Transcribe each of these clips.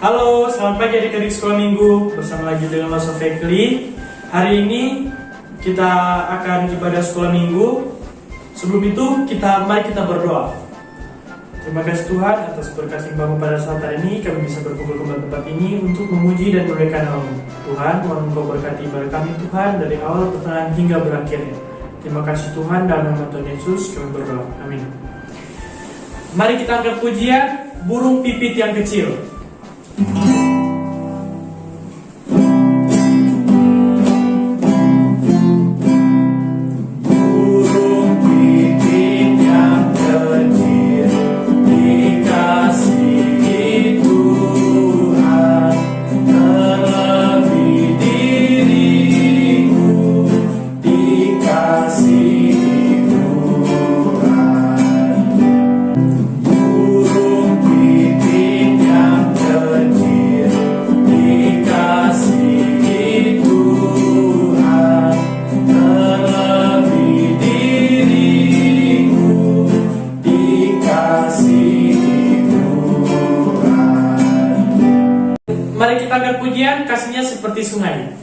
Halo, selamat pagi adik-adik sekolah minggu. Bersama lagi dengan Mas Fekli. Hari ini kita akan ibadah sekolah minggu. Sebelum itu, mari kita berdoa. Terima kasih Tuhan atas berkat limpah-Mu pada saat hari ini. Kami bisa berkumpul kembali tempat ini untuk memuji dan memuliakan nama-Mu. Tuhan, mohon Engkau berkati ibadah kami Tuhan dari awal pertengahan hingga berakhirnya. Terima kasih Tuhan, dalam nama Tuhan Yesus kami berdoa. Amin. Mari kita angkat pujian burung pipit yang kecil. Mari kita angkat pujian, kasihnya seperti sungai.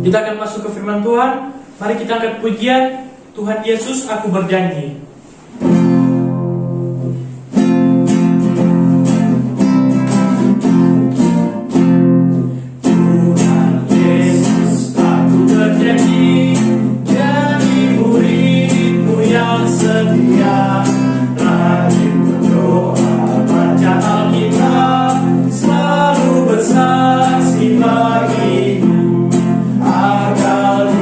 Kita akan masuk ke firman Tuhan. Mari kita angkat pujian, Tuhan Yesus aku berjanji. Tuhan Yesus aku berjanji, jadi murid-Mu yang setia, rajin berdoa, baca Alkitab, selalu bersaksi bagiku.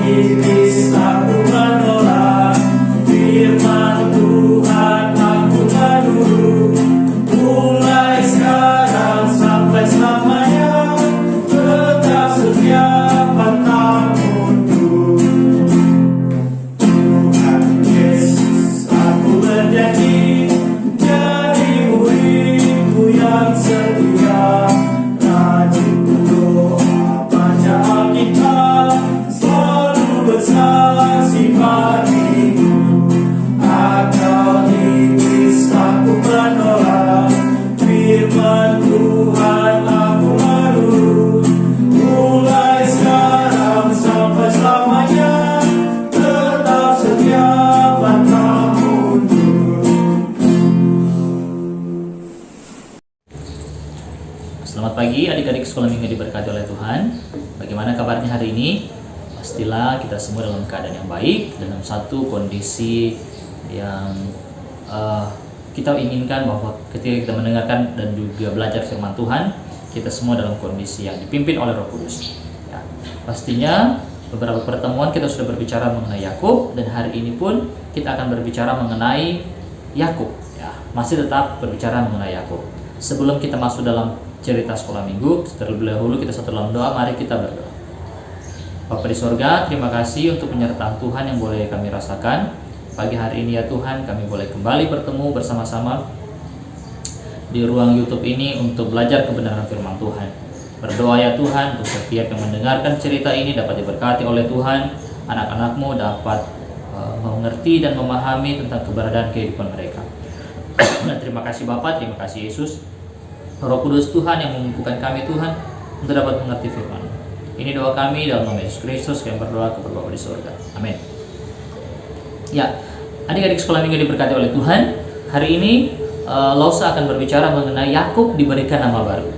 Iblis aku menolak, firman Tuhan aku menurut, mulai sekarang sampai selamanya, tetap setia pantang mundur. Tuhan Yesus aku berjanji, jadi murid-Mu yang setia, rajin berdoa, baca Alkitab, bersaksi bagiku. Akal iblis aku menolak, firman Tuhan aku menurut, mulai sekarang sampai selamanya, tetap setia pantang mundur. Selamat pagi adik-adik sekolah minggu diberkati oleh Tuhan. Bagaimana kabarnya hari ini? Pastilah kita semua dalam keadaan yang baik, dalam satu kondisi yang kita inginkan, bahwa ketika kita mendengarkan dan juga belajar firman Tuhan, kita semua dalam kondisi yang dipimpin oleh Roh Kudus. Ya, pastinya beberapa pertemuan kita sudah berbicara mengenai Yakub, dan hari ini pun kita akan berbicara mengenai Yakub. Ya, masih tetap berbicara mengenai Yakub. Sebelum kita masuk dalam cerita sekolah minggu, terlebih dahulu kita satu dalam doa. Mari kita berdoa. Bapa di sorga, terima kasih untuk penyertaan Tuhan yang boleh kami rasakan pagi hari ini ya Tuhan. Kami boleh kembali bertemu bersama-sama di ruang YouTube ini untuk belajar kebenaran firman Tuhan. Berdoa ya Tuhan untuk setiap yang mendengarkan cerita ini dapat diberkati oleh Tuhan. Anak-anak-Mu dapat mengerti dan memahami tentang keberadaan kehidupan mereka. Terima kasih Bapa, terima kasih Yesus, Roh Kudus Tuhan yang memampukan kami Tuhan untuk dapat mengerti firman. Ini doa kami dalam nama Yesus Kristus, kami berdoa kepada Bapa di surga. Amin. Ya, adik-adik sekolah minggu diberkati oleh Tuhan. Hari ini Lausa akan berbicara mengenai Yakub diberikan nama baru.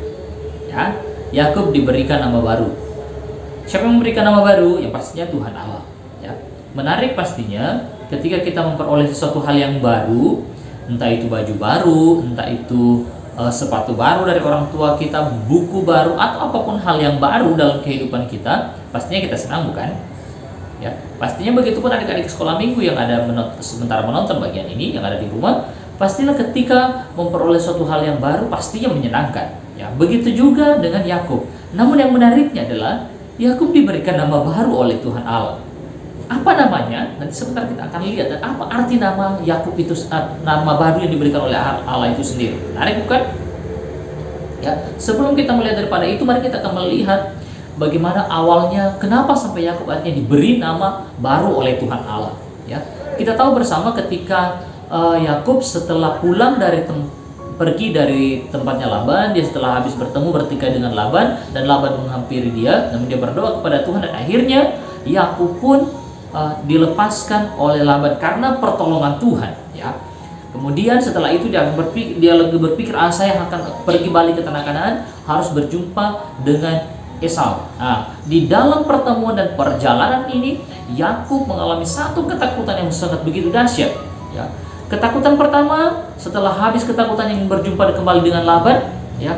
Ya, Yakub diberikan nama baru. Siapa yang memberikan nama baru? Yang pastinya Tuhan Allah. Ya, menarik pastinya ketika kita memperoleh sesuatu hal yang baru, entah itu baju baru, entah itu sepatu baru dari orang tua kita, buku baru, atau apapun hal yang baru dalam kehidupan kita, pastinya kita senang, bukan? Ya, pastinya begitu pun adik-adik sekolah minggu yang ada sementara menonton bagian ini, yang ada di rumah, pastilah ketika memperoleh suatu hal yang baru pastinya menyenangkan. Ya, begitu juga dengan Yakub. Namun yang menariknya adalah Yakub diberikan nama baru oleh Tuhan Allah. Apa namanya? Nanti sebentar kita akan lihat. Dan apa arti nama Yakub itu, nama baru yang diberikan oleh Allah itu sendiri. Menarik bukan? Ya, sebelum kita melihat daripada itu, mari kita akan melihat bagaimana awalnya, kenapa sampai Yakub akhirnya diberi nama baru oleh Tuhan Allah. Ya, kita tahu bersama ketika Yakub setelah pulang pergi dari tempatnya Laban, dia setelah habis bertikai dengan Laban, dan Laban menghampiri dia, namun dia berdoa kepada Tuhan, dan akhirnya Yakub pun dilepaskan oleh Laban karena pertolongan Tuhan. Ya, kemudian setelah itu dia lagi berpikir, saya akan pergi balik ke tanah Kanaan, harus berjumpa dengan Esau. Nah, di dalam pertemuan dan perjalanan ini, Yakub mengalami satu ketakutan yang sangat begitu dahsyat. Ya, ketakutan pertama, setelah habis ketakutan yang berjumpa kembali dengan Laban, ya,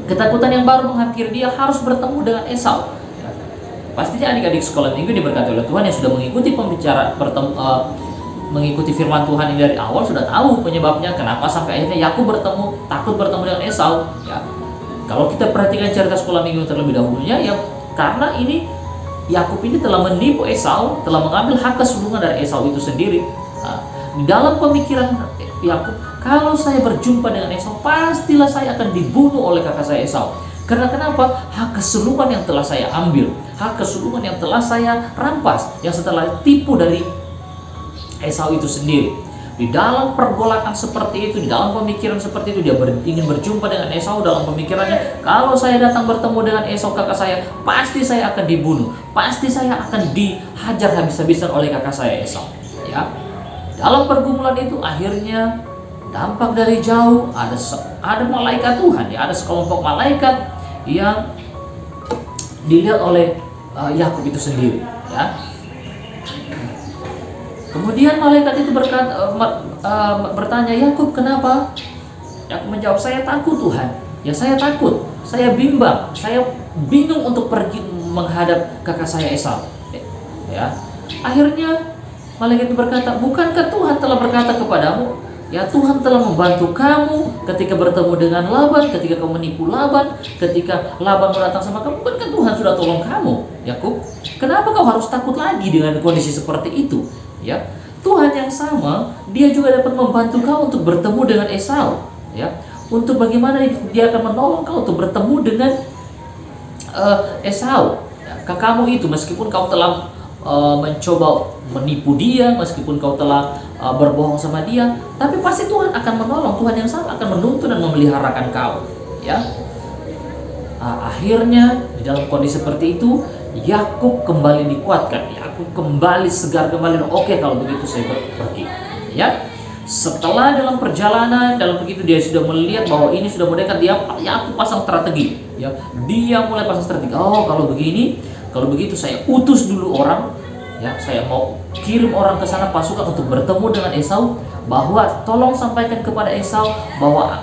ketakutan yang baru menghampiri dia, harus bertemu dengan Esau. Ya, pastinya adik-adik sekolah minggu diberkati oleh Tuhan yang sudah mengikuti mengikuti firman Tuhan ini dari awal, sudah tahu penyebabnya kenapa sampai akhirnya Yakub takut bertemu dengan Esau. Ya, kalau kita perhatikan cerita sekolah minggu terlebih dahulunya, ya, karena ini Yakub ini telah menipu Esau, telah mengambil hak kesulungan dari Esau itu sendiri. Nah, di dalam pemikiran Yakub, kalau saya berjumpa dengan Esau, pastilah saya akan dibunuh oleh kakak saya Esau. Karena kenapa? Hak kesulungan yang telah saya ambil, hak kesulungan yang telah saya rampas, yang setelah tipu dari Esau itu sendiri. Di dalam pergolakan seperti itu, di dalam pemikiran seperti itu, dia ingin berjumpa dengan Esau. Dalam pemikirannya, kalau saya datang bertemu dengan Esau kakak saya, pasti saya akan dibunuh, pasti saya akan dihajar habis-habisan oleh kakak saya Esau. Ya, dalam pergumulan itu akhirnya dampak dari jauh ada malaikat Tuhan, ya, ada sekelompok malaikat yang dilihat oleh Yakub itu sendiri. Ya, kemudian malaikat itu bertanya, Yakub kenapa? Yakub menjawab, saya takut Tuhan. Ya, saya takut, saya bimbang, saya bingung untuk pergi menghadap kakak saya Esau. Ya, akhirnya malaikat itu berkata, bukankah Tuhan telah berkata kepadamu, ya, Tuhan telah membantu kamu ketika bertemu dengan Laban, ketika kamu menipu Laban, ketika Laban datang sama kamu, bukankah Tuhan sudah tolong kamu, Yakub? Kenapa kau harus takut lagi dengan kondisi seperti itu? Ya, Tuhan yang sama, dia juga dapat membantu kau untuk bertemu dengan Esau. Ya, untuk bagaimana dia akan menolong kau untuk bertemu dengan Esau, ya, kakakmu itu, meskipun kau telah mencoba menipu dia, meskipun kau telah berbohong sama dia, tapi pasti Tuhan akan menolong. Tuhan yang sama akan menuntun dan memeliharakan kau. Ya, akhirnya di dalam kondisi seperti itu, Yakub kembali dikuatkan, Yakub kembali segar, kembali, oke, kalau begitu saya pergi. Ya, setelah dalam perjalanan, dalam begitu dia sudah melihat bahwa ini sudah mendekat, Yakub pasang strategi. Ya, dia mulai pasang strategi. Oh, kalau begitu saya utus dulu orang. Ya, saya mau kirim orang ke sana, pasukan untuk bertemu dengan Esau, bahwa tolong sampaikan kepada Esau bahwa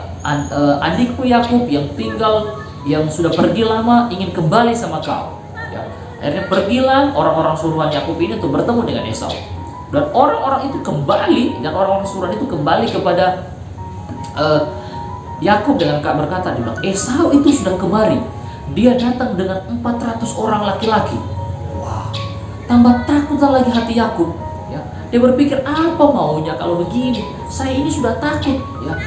adikku Yakub yang sudah pergi lama ingin kembali sama kau. Ya, akhirnya pergilah orang-orang suruhan Yakub ini untuk bertemu dengan Esau. Dan orang-orang itu kembali, dan orang-orang suruhan itu kembali kepada Yakub dengan berkata, dia bilang, Esau itu sudah kemari. Dia datang dengan 400 orang laki-laki. Wah, tambah takutlah lagi hati Yakub. Ya, dia berpikir, apa maunya kalau begini? Saya ini sudah takut. Ya,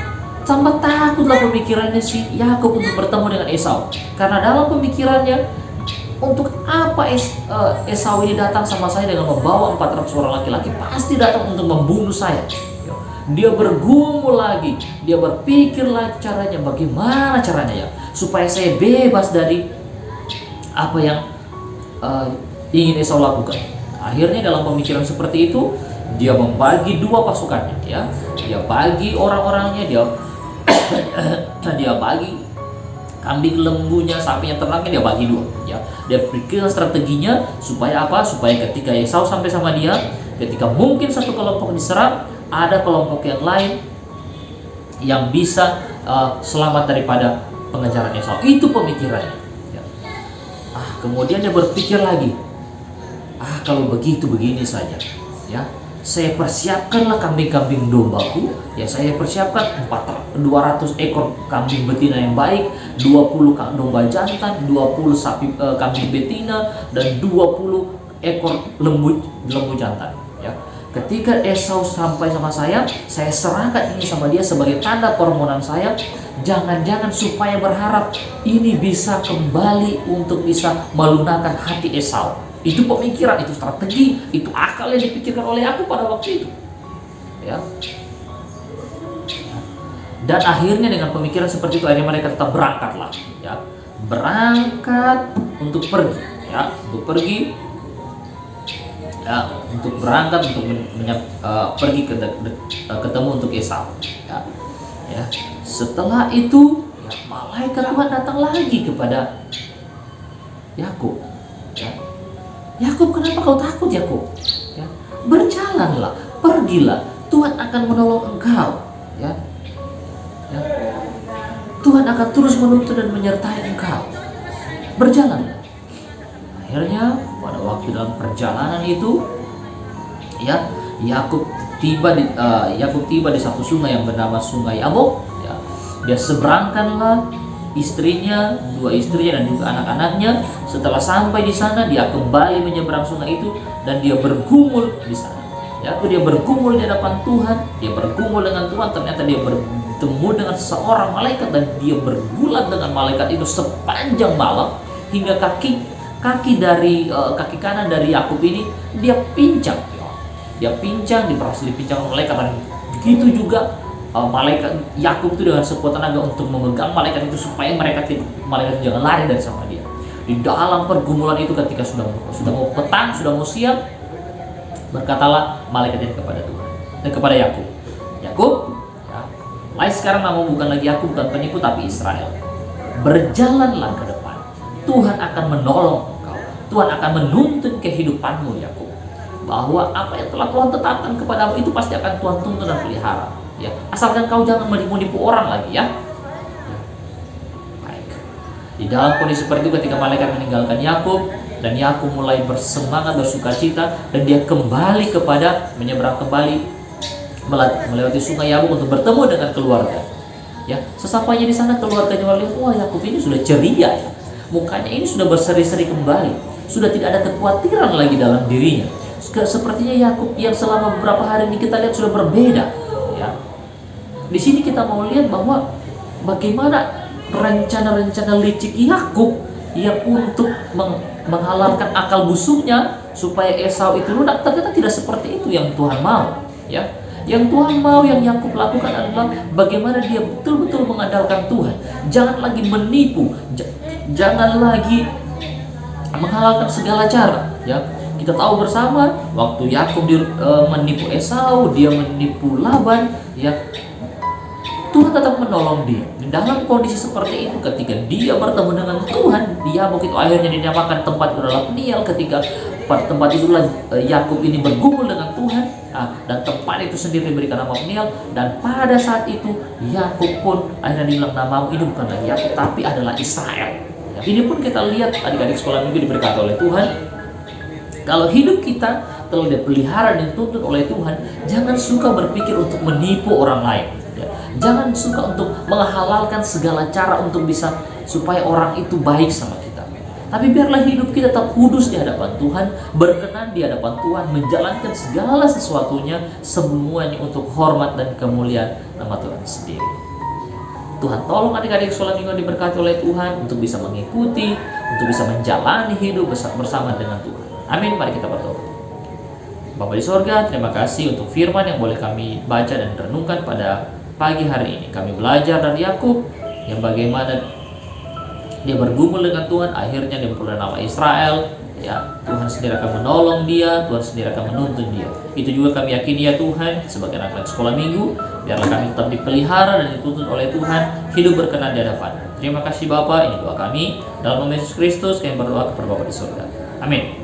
tambah takutlah pemikirannya si Yakub untuk bertemu dengan Esau. Karena dalam pemikirannya, untuk apa Esau ini datang sama saya dengan membawa 400 orang laki-laki? Pasti datang untuk membunuh saya. dia bergumul lagi, dia berpikir lagi caranya, bagaimana caranya ya supaya saya bebas dari apa yang ingin Esau lakukan. Akhirnya dalam pemikiran seperti itu, dia membagi dua pasukannya, ya. Dia bagi orang-orangnya, dia bagi kambing lembunya, sapinya, ternaknya, dia bagi dua, ya. Dia pikirkan strateginya supaya apa? Supaya ketika Esau sampai sama dia, ketika mungkin satu kelompok diserang, ada kelompok yang lain yang bisa selamat daripada pengejaran Esau. Itu pemikirannya. Ya. Kemudian dia berpikir lagi, kalau begitu begini saja, ya. Saya persiapkanlah kambing-kambing dombaku, ya. Saya persiapkan 200 ekor kambing betina yang baik, 20 domba jantan, 20 sapi kambing betina, dan 20 ekor lembu jantan, ya. Ketika Esau sampai sama saya serahkan ini sama dia sebagai tanda permohonan saya. Jangan-jangan supaya berharap ini bisa kembali untuk bisa melunakkan hati Esau. Itu pemikiran, itu strategi, itu akal yang dipikirkan oleh aku pada waktu itu, ya. Dan akhirnya dengan pemikiran seperti itu, akhirnya mereka tetap berangkatlah, ya. Berangkat untuk pergi, ya, untuk pergi, ya, untuk berangkat untuk pergi ketemu untuk Esau, ya. Ya. Setelah itu, ya, malaikat Tuhan datang lagi kepada Yakub, ya. Yakub, kenapa kau takut, Yakub? Ya. Berjalanlah, pergilah. Tuhan akan menolong engkau, ya. Ya. Tuhan akan terus menuntun dan menyertai engkau. Berjalanlah. Akhirnya pada waktu dalam perjalanan itu, ya, Yakub tiba di satu sungai yang bernama Sungai Yabok. Ya. Dia seberangkanlah istrinya, dua istrinya dan juga anak-anaknya. Setelah sampai di sana, dia kembali menyeberang sungai itu dan dia bergumul di sana. Ya, dia bergumul di hadapan Tuhan, dia bergumul dengan Tuhan. Ternyata dia bertemu dengan seorang malaikat dan dia bergulat dengan malaikat itu sepanjang malam hingga kaki dari kaki kanan dari Yakub ini dia pincang. Dia pincang, berhasil dipincang oleh malaikat, dan begitu juga malaikat Yakub itu dengan sekuat tenaga untuk memegang malaikat itu supaya malaikat itu jangan lari dari sama dia. Di dalam pergumulan itu, ketika sudah mau petang, sudah mau siap, berkatalah malaikat itu kepada Tuhan, kepada Yakub. Yakub, ya, mulai sekarang namamu bukan lagi Yakub, bukan penipu, tapi Israel. Berjalanlah ke depan. Tuhan akan menolong engkau. Tuhan akan menuntun kehidupanmu, Yakub. Bahwa apa yang telah Tuhan tetapkan kepadamu itu pasti akan Tuhan tuntun dan pelihara. Ya, asalkan kau jangan menipu orang lagi, ya. Baik. Di dalam kondisi seperti itu, ketika malaikat meninggalkan Yakub dan Yakub mulai bersemangat, bersukacita, dan dia kembali menyeberang kembali melewati Sungai Yabok untuk bertemu dengan keluarga. Ya, sesampainya di sana keluarganya melihat, wah, Yakub ini sudah ceria, ya. Mukanya ini sudah berseri-seri kembali, sudah tidak ada kekhawatiran lagi dalam dirinya. Sepertinya Yakub yang selama beberapa hari ini kita lihat sudah berbeda, ya. Di sini kita mau lihat bahwa bagaimana rencana-rencana licik Yakub yang untuk menghalalkan akal busuknya supaya Esau itu lunak, ternyata tidak seperti itu yang Tuhan mau, ya. Yang Tuhan mau, yang Yakub lakukan adalah bagaimana dia betul-betul mengandalkan Tuhan. Jangan lagi menipu, jangan lagi menghalalkan segala cara, ya. Kita tahu bersama waktu Yakub menipu Esau, dia menipu Laban, ya. Tuhan tetap menolong dia. Dalam kondisi seperti itu, ketika dia bertemu dengan Tuhan, dia begitu akhirnya dinamakan tempat itu adalah Peniel. Ketika tempat itulah Yakub ini bergumul dengan Tuhan, dan tempat itu sendiri diberikan nama Peniel. Dan pada saat itu Yakub pun akhirnya dibilang, namamu ini bukan lagi Yakub, tapi adalah Israel. Ya, ini pun kita lihat adik-adik sekolah minggu diberkati oleh Tuhan. Kalau hidup kita telah dipelihara dan dituntun oleh Tuhan, jangan suka berpikir untuk menipu orang lain. Jangan suka untuk menghalalkan segala cara untuk bisa supaya orang itu baik sama kita. Tapi biarlah hidup kita tetap kudus di hadapan Tuhan, berkenan di hadapan Tuhan, menjalankan segala sesuatunya semuanya untuk hormat dan kemuliaan nama Tuhan sendiri. Tuhan tolong adik-adik sekolah minggu diberkati oleh Tuhan untuk bisa mengikuti, untuk bisa menjalani hidup bersama dengan Tuhan. Amin. Mari kita berdoa. Bapa di sorga, terima kasih untuk firman yang boleh kami baca dan renungkan pada pagi hari ini. Kami belajar dari Yakub yang bagaimana dia bergumul dengan Tuhan, akhirnya dia memperoleh nama Israel. Ya, Tuhan sendiri akan menolong dia, Tuhan sendiri akan menuntun dia. Itu juga kami yakini ya Tuhan, sebagai anak-anak sekolah minggu, biarlah kami tetap dipelihara dan dituntun oleh Tuhan, hidup berkenan di hadapan. Terima kasih Bapa, ini doa kami. Dalam nama Yesus Kristus kami berdoa kepada Bapa di surga. Amin.